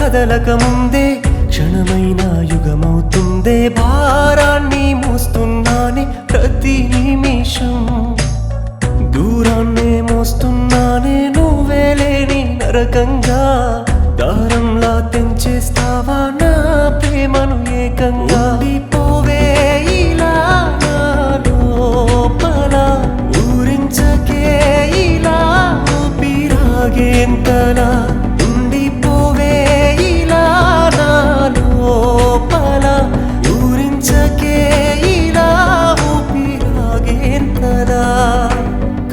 కదలక ముందే క్షణమైన యుగమవుతుందే భారాన్ని మోస్తున్నానే ప్రతి నిమిషం దూరాన్నే మోస్తున్నానే నువ్వే లేని నరకంగా దారంలా తెంచేస్తావా నా ప్రేమను ఏకంగా ఉండిపోవే ఇలా నా లోపల ఊరించకే ఇలా ఊపిరాగేంతలా ఉండిపోవే ఇలా నా లోపల ఊరించకే ఇలా ఊపిరాగేంతలా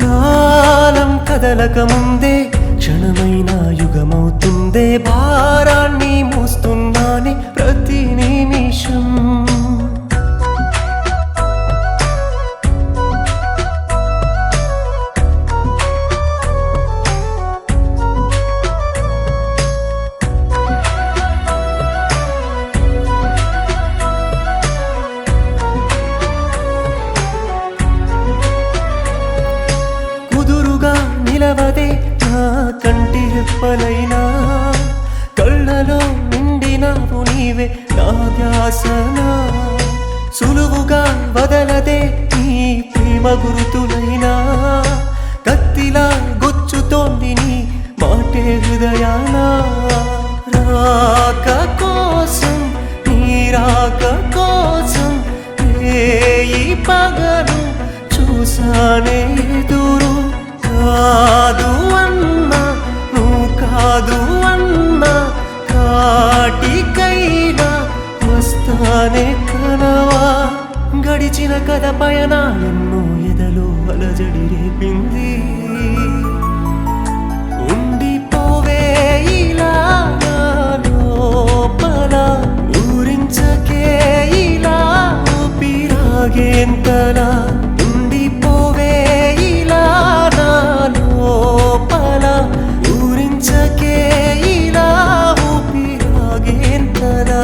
కాలం కదలక ముందే క్షణమైన యుగమవుతుందే భారాన్ని మోస్తున్నానే ప్రతి నిమిషం కుదురుగా నిలవదే నా కంటి రెప్పలైనా కళ్ళలో నిండినావు నీవే నా ధ్యాసనా సులువుగా వదలదే నీ ప్రేమ గురుతులైనా కత్తిలా గుచ్చుతోంది నీ మాటే హృదయానా రాక కోసం నీ రాక కోసం ఈ పగలు చూసానే ఎదురు కాదు అన్నా నువ్వు కాదు అన్నా కాటికైనా వస్తానే కనవా గడిచిన కథ పయనాలెన్నో ఎదలో అలజడి రేపింది ఉండిపోవే ఇలా నా లోపల ఊరించకే ఇలా ఊపిరాగేంతలా ఉండిపోవే ఇలా నా లోపల ఊరించకే ఇలా ఊపిరాగేంతలా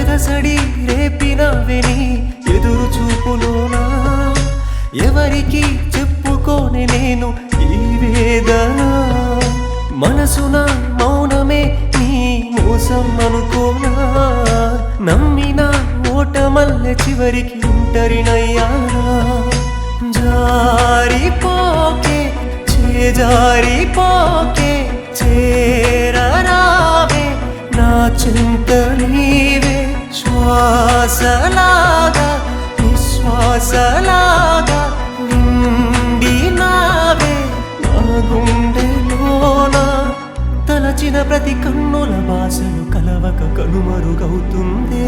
ఎదసడి రేపినవెని ఎదురు చూపులోనా ఎవరికి చెప్పుకోని నేను ఈ వేదన మనసున మౌనమే నీ మోసం అనుకోనా నమ్మిన ఓటమల్లె చివరికి ఒంటరినయ్యానా జారిపోకే చేజారిపోకే చేరరావే నా చింత నీవే శ్వాసలాగా నిశ్వాసలాగా నిండినావే నా గుండెలోన తలచిన ప్రతి కన్నుల భాషలు కలవక కనుమరుగవుతుందే